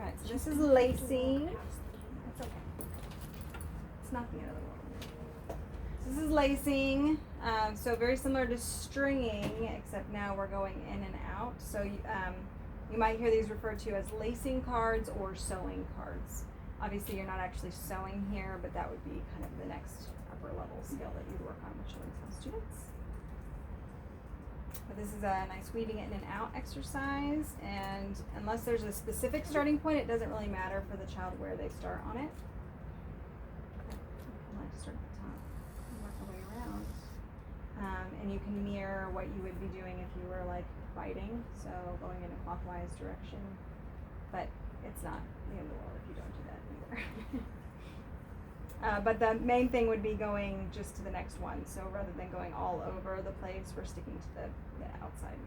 Alright, so this is lacing. It's okay. It's not the end of the world. This is lacing. So very similar to stringing, except now we're going in and out. So you might hear these referred to as lacing cards or sewing cards. Obviously you're not actually sewing here, but that would be kind of the next upper level skill that you'd work on with children's health students. But this is a nice weaving in and out exercise, and unless there's a specific starting point, it doesn't really matter for the child where they start on it. I like to start at the top and work our way around. And you can mirror what you would be doing if you were like biting, so going in a clockwise direction. But it's not the end of the world if you don't do that either. But the main thing would be going just to the next one. So rather than going all over the place, we're sticking to the outside.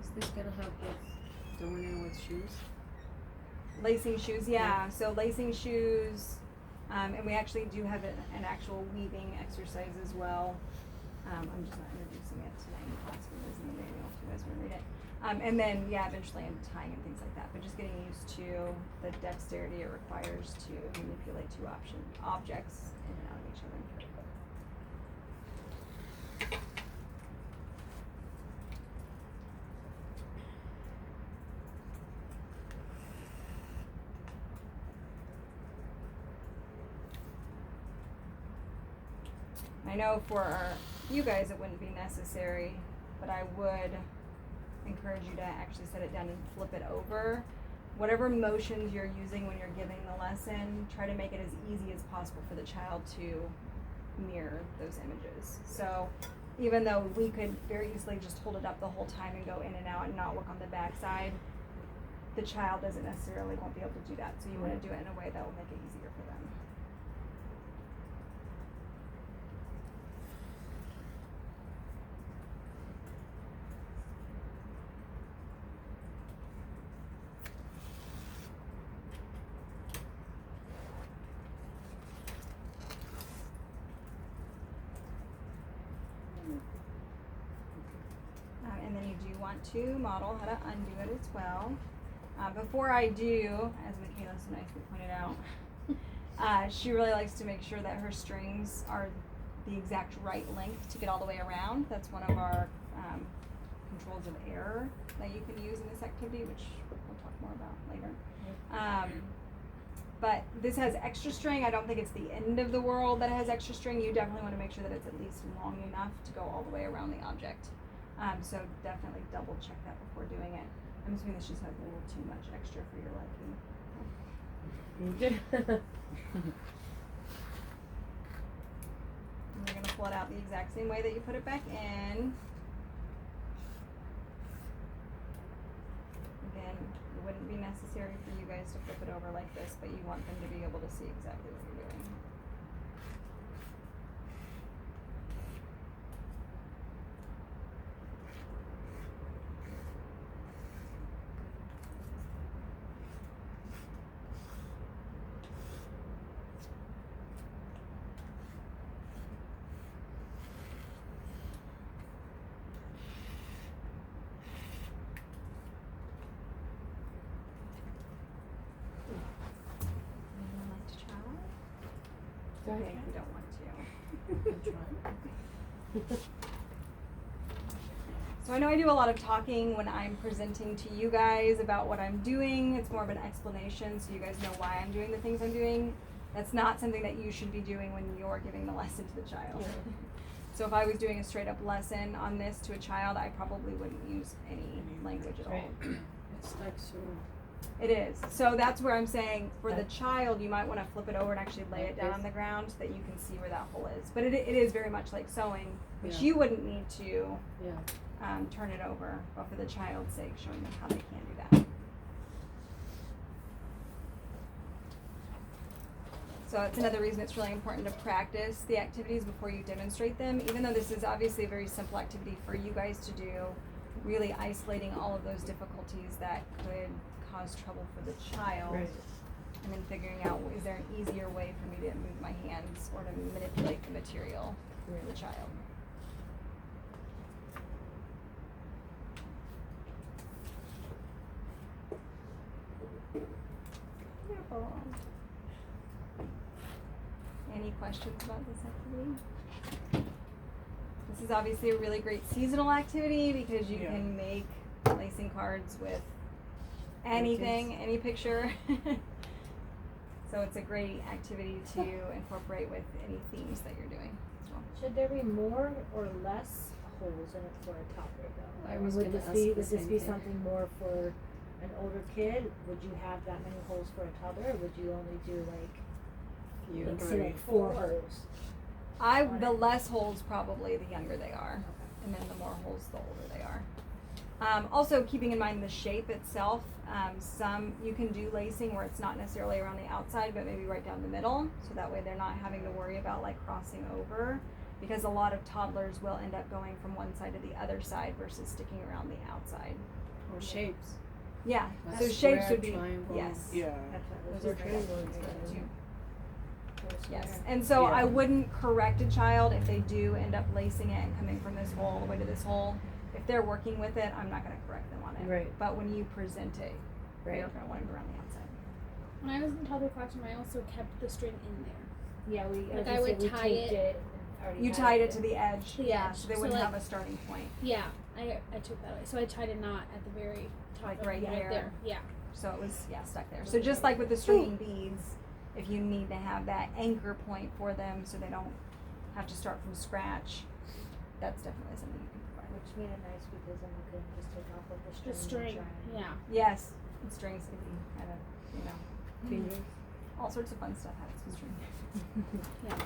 Is this gonna help with going in with shoes? Lacing shoes, yeah. So lacing shoes, and we actually do have an actual weaving exercise as well. I'm just not introducing it tonight in class for those in the manual if you guys want to read it. And then, yeah, eventually into tying and things like that. But just getting used to the dexterity it requires to manipulate two objects in and out of each other. I know for you guys it wouldn't be necessary, but I would encourage you to actually set it down and flip it over. Whatever motions you're using when you're giving the lesson, try to make it as easy as possible for the child to mirror those images. So even though we could very easily just hold it up the whole time and go in and out and not work on the back side, the child doesn't necessarily won't be able to do that. So you want to do it in a way that will make it easier for them. And then you do want to model how to undo it as well. Before I do, as Michaela so nicely pointed out, she really likes to make sure that her strings are the exact right length to get all the way around. That's one of our controls of error that you can use in this activity, which we'll talk more about later. But this has extra string. I don't think it's the end of the world that it has extra string. You definitely want to make sure that it's at least long enough to go all the way around the object. So definitely double check that before doing it. I'm assuming this just has a little too much extra for your liking. And you're going to pull it out the exact same way that you put it back in. Again, it wouldn't be necessary for you guys to flip it over like this, but you want them to be able to see exactly what you're doing. Anyone like to try? Okay, if you don't want to. So I know I do a lot of talking when I'm presenting to you guys about what I'm doing. It's more of an explanation so you guys know why I'm doing the things I'm doing. That's not something that you should be doing when you're giving the lesson to the child. Yeah. So if I was doing a straight up lesson on this to a child, I probably wouldn't use any language at all. Right. It's like so. It is. So that's where I'm saying for the child, you might want to flip it over and actually lay it down on the ground so that you can see where that hole is. But it is very much like sewing, which Yeah. you wouldn't need to Yeah. turn it over, but for the child's sake, showing them how they can do that. So it's another reason it's really important to practice the activities before you demonstrate them. Even though this is obviously a very simple activity for you guys to do, really isolating all of those difficulties that could cause trouble for the child. Right. And then figuring out, is there an easier way for me to move my hands or to manipulate the material for the child. questions about this activity? This is obviously a really great seasonal activity because you Yeah. can make lacing cards with anything, any picture. So it's a great activity to incorporate with any themes that you're doing as well. Should there be more or less holes in it for a toddler though? I mean, was would gonna this ask be the would this same be thing. something more for an older kid? Would you have that many holes for a toddler, or would you only do You like say agree. like 4 holes? The less holes probably the younger they are, and then the more holes the older they are. Also keeping in mind the shape itself, some you can do lacing where it's not necessarily around the outside but maybe right down the middle, so that way they're not having to worry about like crossing over, because a lot of toddlers will end up going from one side to the other side versus sticking around the outside. Or shapes. Yeah, Like so shapes square, would be, triangle. yes. Yeah. That's what Those those are are great triangles ones too. Yes, And and so Yeah. I wouldn't correct a child if they do end up lacing it and coming from this hole all the way to this hole. If they're working with it, I'm not gonna correct them on it. Right. But when you present it, Right. you're gonna want it around the outside. When I was in toddler classroom, I also kept the string in there. Yeah, we Like, as I you would said, we tie taped it. it and already You had tied it to the edge. The Yeah, edge. so they So, wouldn't like- have a starting point. Yeah, I took that away. So I tied a knot at the very top Like of right there. there. Yeah. So it was, stuck there. So just like with the stringing beads, if you need to have that anchor point for them so they don't have to start from scratch, that's definitely something you can provide. which made it nice because then you could just take off of the string. The string. and try and- Yeah. Yes, and strings can be kind of, Fingers. all sorts of fun stuff happens with strings. Yeah.